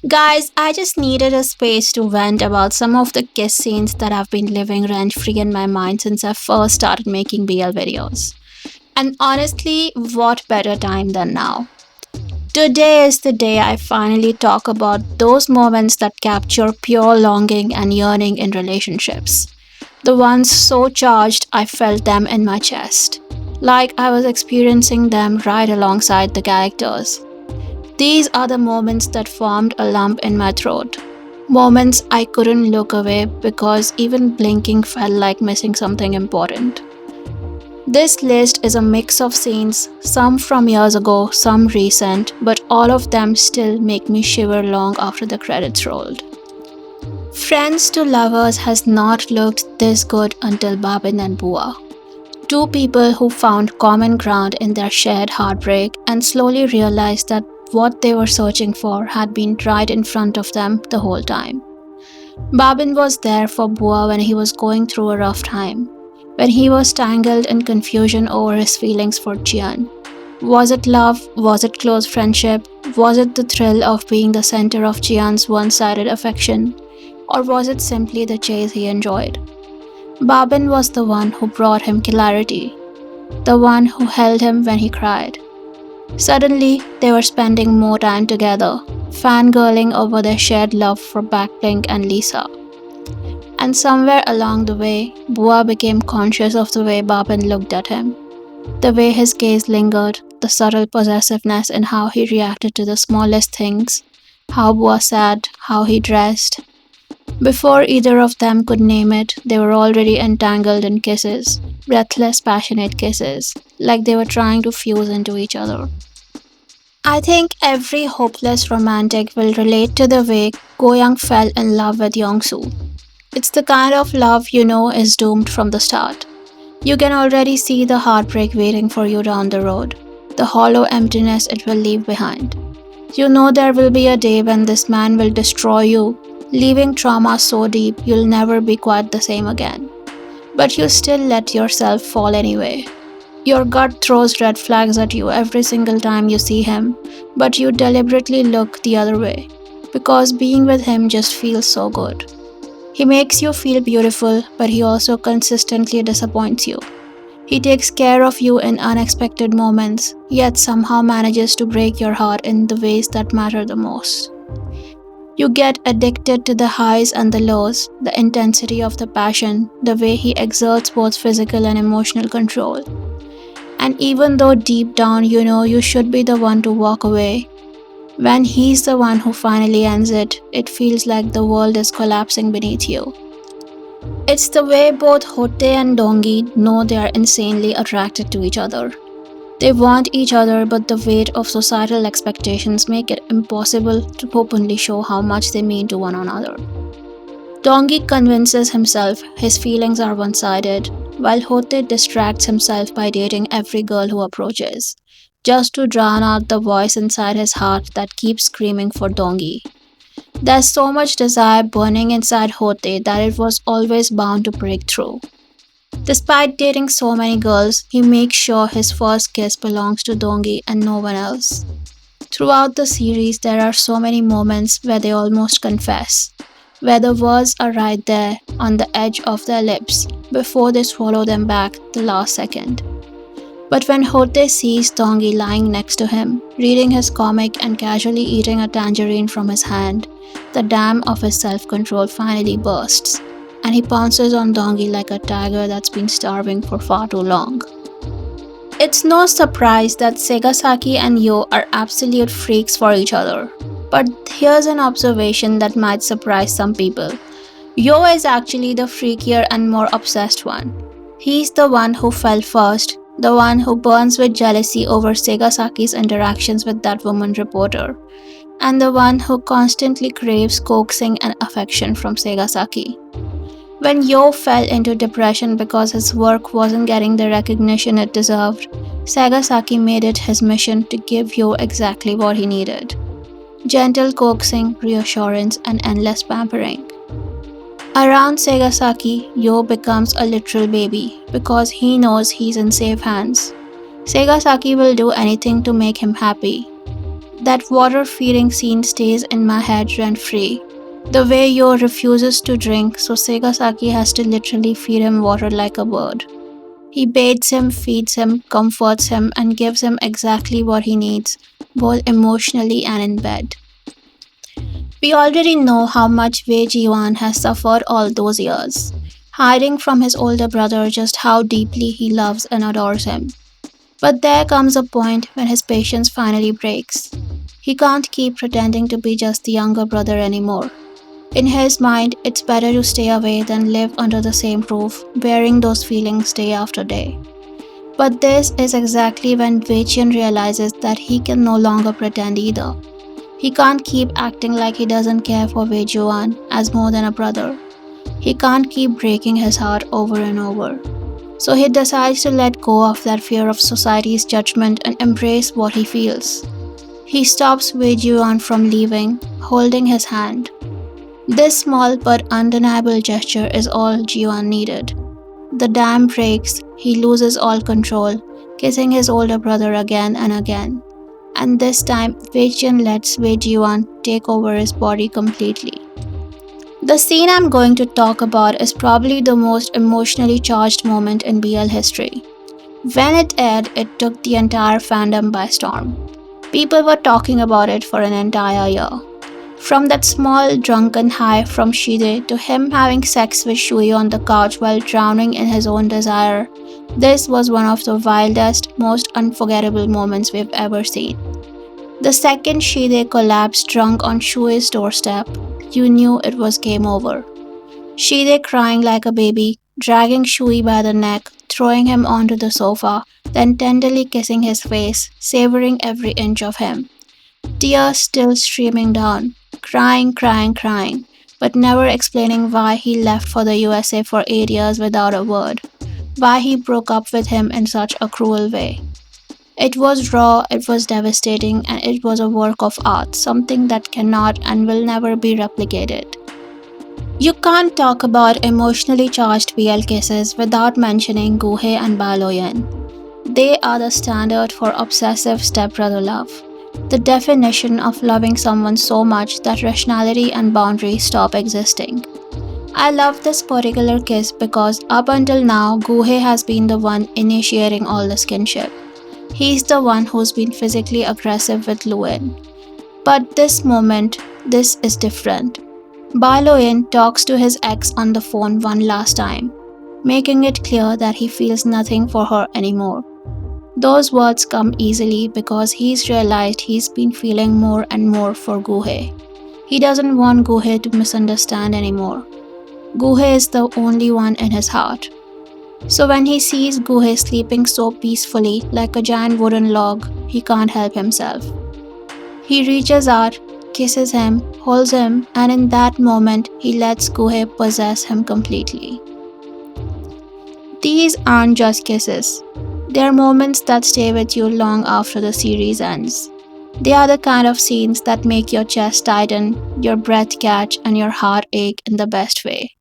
Guys, I just needed a space to vent about some of the kiss scenes that have been living rent free in my mind since I first started making BL videos. And honestly, what better time than now? Today is the day I finally talk about those moments that capture pure longing and yearning in relationships. The ones so charged I felt them in my chest. Like I was experiencing them right alongside the characters. These are the moments that formed a lump in my throat. Moments I couldn't look away because even blinking felt like missing something important. This list is a mix of scenes, some from years ago, some recent, but all of them still make me shiver long after the credits rolled. Friends to Lovers has not looked this good until Babin and Bua. Two people who found common ground in their shared heartbreak and slowly realized that what they were searching for had been right in front of them the whole time. Babin was there for Bua when he was going through a rough time, when he was tangled in confusion over his feelings for Jian. Was it love? Was it close friendship? Was it the thrill of being the center of Jian's one sided affection? Or was it simply the chase he enjoyed? Babin was the one who brought him clarity, the one who held him when he cried. Suddenly, they were spending more time together, fangirling over their shared love for Blackpink and Lisa. And somewhere along the way, Bua became conscious of the way Babin looked at him, the way his gaze lingered, the subtle possessiveness in how he reacted to the smallest things, how Bua sat, how he dressed. Before either of them could name it, they were already entangled in kisses, breathless, passionate kisses, like they were trying to fuse into each other. I think every hopeless romantic will relate to the way Go Young fell in love with Yongsoo. It's the kind of love you know is doomed from the start. You can already see the heartbreak waiting for you down the road, the hollow emptiness it will leave behind. You know there will be a day when this man will destroy you, leaving trauma so deep you'll never be quite the same again. But you still let yourself fall anyway. Your gut throws red flags at you every single time you see him, but you deliberately look the other way because being with him just feels so good. He makes you feel beautiful, but he also consistently disappoints you. He takes care of you in unexpected moments, yet somehow manages to break your heart in the ways that matter the most. You get addicted to the highs and the lows, the intensity of the passion, the way he exerts both physical and emotional control. And even though deep down you know you should be the one to walk away, when he's the one who finally ends it, it feels like the world is collapsing beneath you. It's the way both Hotte and Dongi know they are insanely attracted to each other. They want each other, but the weight of societal expectations make it impossible to openly show how much they mean to one another. Dongi convinces himself his feelings are one-sided, while Hotte distracts himself by dating every girl who approaches, just to drown out the voice inside his heart that keeps screaming for Dongi. There's so much desire burning inside Hotte that it was always bound to break through. Despite dating so many girls, he makes sure his first kiss belongs to Dongi and no one else. Throughout the series, there are so many moments where they almost confess, where the words are right there on the edge of their lips before they swallow them back the last second. But when Hotte sees Dongi lying next to him, reading his comic and casually eating a tangerine from his hand, the dam of his self-control finally bursts, and he pounces on Dongi like a tiger that's been starving for far too long. It's no surprise that Segasaki and Yo are absolute freaks for each other. But here's an observation that might surprise some people. Yo is actually the freakier and more obsessed one. He's the one who fell first, the one who burns with jealousy over Segasaki's interactions with that woman reporter, and the one who constantly craves coaxing and affection from Segasaki. When Yo fell into depression because his work wasn't getting the recognition it deserved, Segasaki made it his mission to give Yo exactly what he needed: gentle coaxing, reassurance, and endless pampering. Around Segasaki, Yo becomes a literal baby because he knows he's in safe hands. Segasaki will do anything to make him happy. That water feeding scene stays in my head rent free. The way Yo refuses to drink, so Segasaki has to literally feed him water like a bird. He bathes him, feeds him, comforts him, and gives him exactly what he needs, both emotionally and in bed. We already know how much Wei Jiwan has suffered all those years, hiding from his older brother just how deeply he loves and adores him. But there comes a point when his patience finally breaks. He can't keep pretending to be just the younger brother anymore. In his mind, it's better to stay away than live under the same roof, bearing those feelings day after day. But this is exactly when Vaichian realizes that he can no longer pretend either. He can't keep acting like he doesn't care for Wei Juan as more than a brother. He can't keep breaking his heart over and over. So he decides to let go of that fear of society's judgment and embrace what he feels. He stops Wei Juan from leaving, holding his hand. This small but undeniable gesture is all Jiwan needed. The dam breaks, he loses all control, kissing his older brother again and again. And this time, Vaichian lets Wei Jiwan take over his body completely. The scene I'm going to talk about is probably the most emotionally charged moment in BL history. When it aired, it took the entire fandom by storm. People were talking about it for an entire year. From that small drunken high from Shide to him having sex with Shui on the couch while drowning in his own desire, this was one of the wildest, most unforgettable moments we've ever seen. The second Shide collapsed drunk on Shui's doorstep, you knew it was game over. Shide crying like a baby, dragging Shui by the neck, throwing him onto the sofa, then tenderly kissing his face, savoring every inch of him. Tears still streaming down, crying, but never explaining why he left for the USA for 8 years without a word, why he broke up with him in such a cruel way. It was raw, it was devastating, and it was a work of art, something that cannot and will never be replicated. You can't talk about emotionally charged BL cases without mentioning Guhe and Baloyan. They are the standard for obsessive stepbrother love. The definition of loving someone so much that rationality and boundaries stop existing. I love this particular kiss because up until now, Guhe has been the one initiating all the skinship. He's the one who's been physically aggressive with Luin. But this moment, this is different. Baloyan talks to his ex on the phone one last time, making it clear that he feels nothing for her anymore. Those words come easily because he's realized he's been feeling more and more for Guhe. He doesn't want Guhe to misunderstand anymore. Guhe is the only one in his heart. So when he sees Guhe sleeping so peacefully like a giant wooden log, he can't help himself. He reaches out, kisses him, holds him, and in that moment, he lets Guhe possess him completely. These aren't just kisses. They are moments that stay with you long after the series ends. They are the kind of scenes that make your chest tighten, your breath catch, and your heart ache in the best way.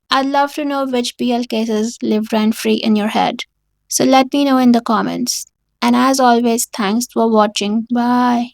I'd love to know which BL cases live rent free in your head. So let me know in the comments. And as always, thanks for watching. Bye.